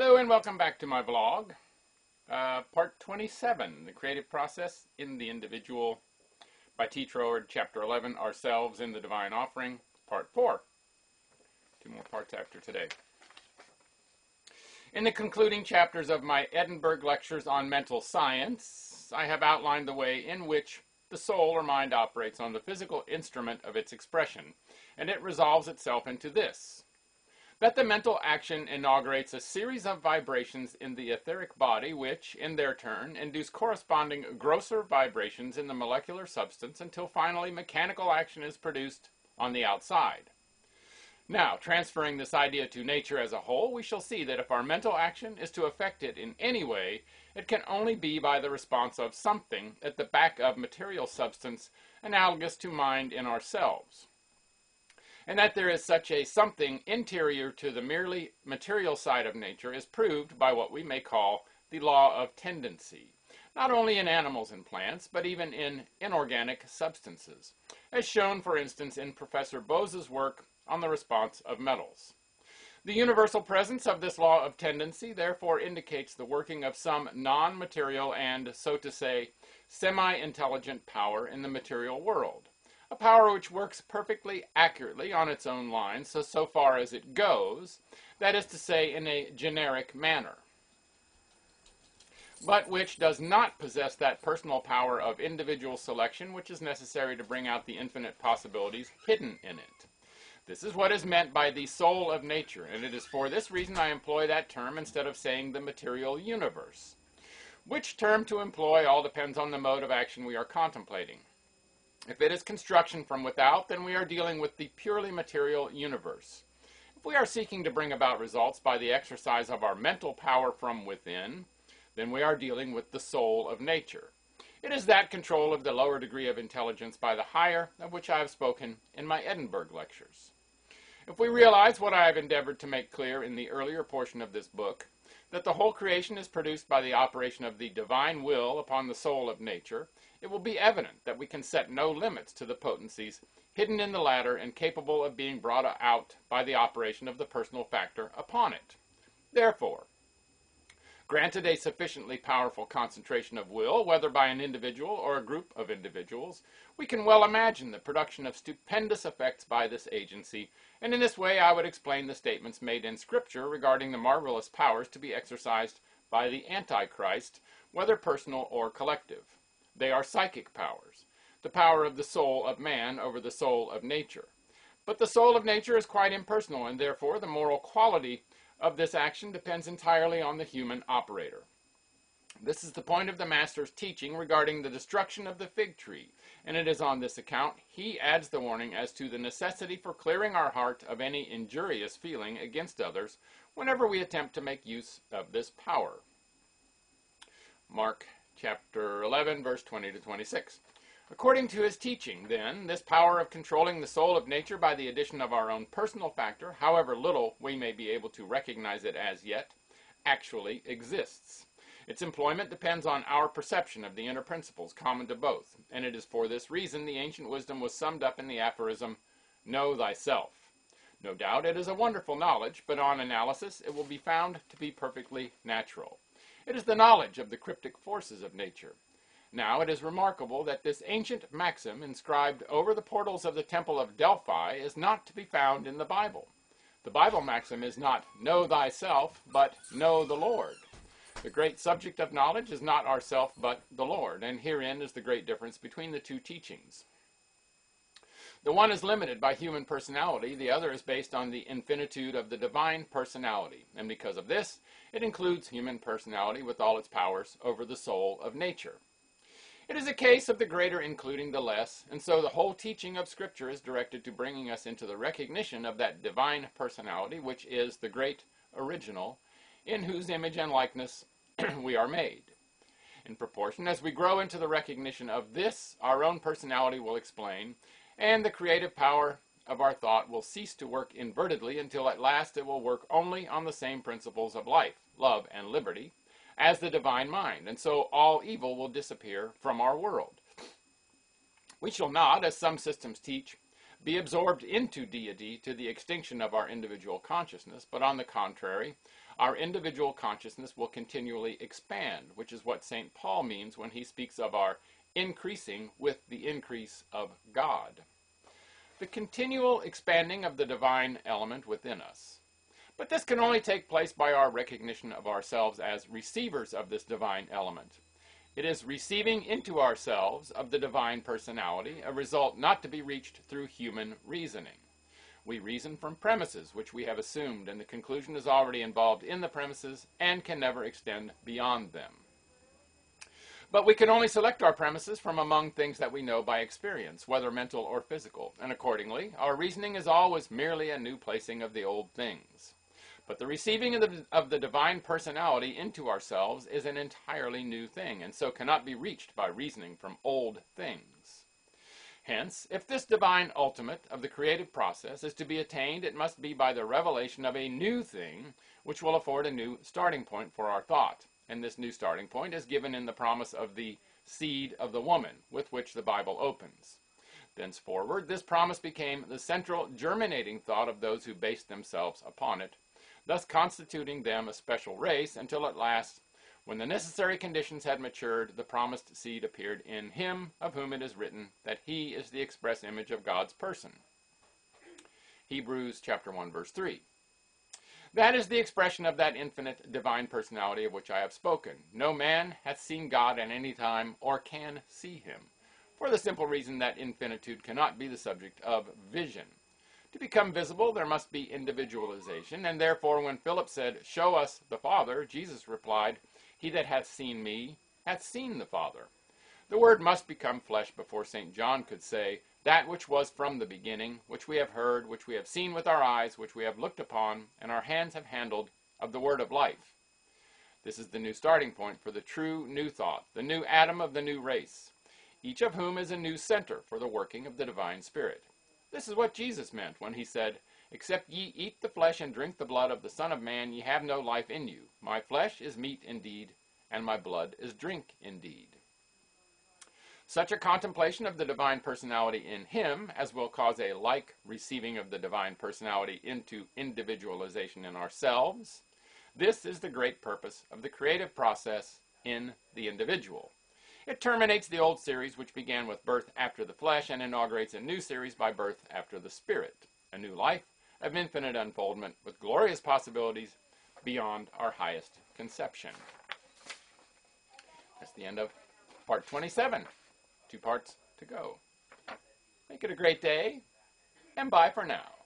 Hello and welcome back to my vlog. Part 27, The Creative Process in the Individual by Troward, Chapter 11, Ourselves in the Divine Offering, Part 4. Two more parts after today. In the concluding chapters of my Edinburgh lectures on mental science, I have outlined the way in which the soul or mind operates on the physical instrument of its expression, and it resolves itself into this: that the mental action inaugurates a series of vibrations in the etheric body which, in their turn, induce corresponding grosser vibrations in the molecular substance until finally mechanical action is produced on the outside. Now, transferring this idea to nature as a whole, we shall see that if our mental action is to affect it in any way, it can only be by the response of something at the back of material substance analogous to mind in ourselves. And that there is such a something interior to the merely material side of nature is proved by what we may call the law of tendency, not only in animals and plants, but even in inorganic substances, as shown, for instance, in Professor Bose's work on the response of metals. The universal presence of this law of tendency therefore indicates the working of some non-material and, so to say, semi-intelligent power in the material world. A power which works perfectly accurately on its own lines, so far as it goes, that is to say, in a generic manner, but which does not possess that personal power of individual selection which is necessary to bring out the infinite possibilities hidden in it. This is what is meant by the soul of nature, and it is for this reason I employ that term instead of saying the material universe. Which term to employ all depends on the mode of action we are contemplating. If it is construction from without, then we are dealing with the purely material universe. If we are seeking to bring about results by the exercise of our mental power from within, then we are dealing with the soul of nature. It is that control of the lower degree of intelligence by the higher of which I have spoken in my Edinburgh lectures. If we realize what I have endeavored to make clear in the earlier portion of this book, that the whole creation is produced by the operation of the divine will upon the soul of nature, it will be evident that we can set no limits to the potencies hidden in the latter and capable of being brought out by the operation of the personal factor upon it. Therefore, granted a sufficiently powerful concentration of will, whether by an individual or a group of individuals, we can well imagine the production of stupendous effects by this agency, and in this way I would explain the statements made in Scripture regarding the marvelous powers to be exercised by the Antichrist, whether personal or collective. They are psychic powers, the power of the soul of man over the soul of nature. But the soul of nature is quite impersonal, and therefore the moral quality of this action depends entirely on the human operator. This is the point of the Master's teaching regarding the destruction of the fig tree, and it is on this account he adds the warning as to the necessity for clearing our heart of any injurious feeling against others whenever we attempt to make use of this power. Mark chapter 11, verse 20 to 26. According to his teaching, then, this power of controlling the soul of nature by the addition of our own personal factor, however little we may be able to recognize it as yet, actually exists. Its employment depends on our perception of the inner principles common to both, and it is for this reason the ancient wisdom was summed up in the aphorism, "Know thyself." No doubt it is a wonderful knowledge, but on analysis it will be found to be perfectly natural. It is the knowledge of the cryptic forces of nature. Now it is remarkable that this ancient maxim inscribed over the portals of the Temple of Delphi is not to be found in the Bible. The Bible maxim is not "know thyself," but "know the Lord." The great subject of knowledge is not ourself, but the Lord, and herein is the great difference between the two teachings. The one is limited by human personality, the other is based on the infinitude of the divine personality, and because of this, it includes human personality with all its powers over the soul of nature. It is a case of the greater including the less, and so the whole teaching of Scripture is directed to bringing us into the recognition of that divine personality which is the great original, in whose image and likeness we are made. In proportion as we grow into the recognition of this, our own personality will explain, and the creative power of our thought will cease to work invertedly until at last it will work only on the same principles of life, love, and liberty as the divine mind, and so all evil will disappear from our world. We shall not, as some systems teach, be absorbed into deity to the extinction of our individual consciousness, but on the contrary, our individual consciousness will continually expand, which is what St. Paul means when he speaks of our increasing with the increase of God. The continual expanding of the divine element within us. But this can only take place by our recognition of ourselves as receivers of this divine element. It is receiving into ourselves of the divine personality, a result not to be reached through human reasoning. We reason from premises which we have assumed, and the conclusion is already involved in the premises and can never extend beyond them. But we can only select our premises from among things that we know by experience, whether mental or physical, and accordingly, our reasoning is always merely a new placing of the old things. But the receiving of the divine personality into ourselves is an entirely new thing, and so cannot be reached by reasoning from old things. Hence, if this divine ultimate of the creative process is to be attained, it must be by the revelation of a new thing, which will afford a new starting point for our thought. And this new starting point is given in the promise of the seed of the woman, with which the Bible opens. Thenceforward, this promise became the central germinating thought of those who based themselves upon it, thus constituting them a special race, until at last, when the necessary conditions had matured, the promised seed appeared in him, of whom it is written that he is the express image of God's person. Hebrews chapter 1, verse 3. That is the expression of that infinite divine personality of which I have spoken. No man hath seen God at any time, or can see him, for the simple reason that infinitude cannot be the subject of vision. To become visible, there must be individualization, and therefore when Philip said, "Show us the Father," Jesus replied, "He that hath seen me hath seen the Father." The Word must become flesh before St. John could say, "That which was from the beginning, which we have heard, which we have seen with our eyes, which we have looked upon, and our hands have handled, of the word of life." This is the new starting point for the true new thought, the new Adam of the new race, each of whom is a new center for the working of the divine Spirit. This is what Jesus meant when he said, "Except ye eat the flesh and drink the blood of the Son of Man, ye have no life in you. My flesh is meat indeed, and my blood is drink indeed." Such a contemplation of the divine personality in him as will cause a like receiving of the divine personality into individualization in ourselves. This is the great purpose of the creative process in the individual. It terminates the old series which began with birth after the flesh and inaugurates a new series by birth after the spirit, a new life of infinite unfoldment with glorious possibilities beyond our highest conception. That's the end of part 27. 2 parts to go. Make it a great day, and bye for now.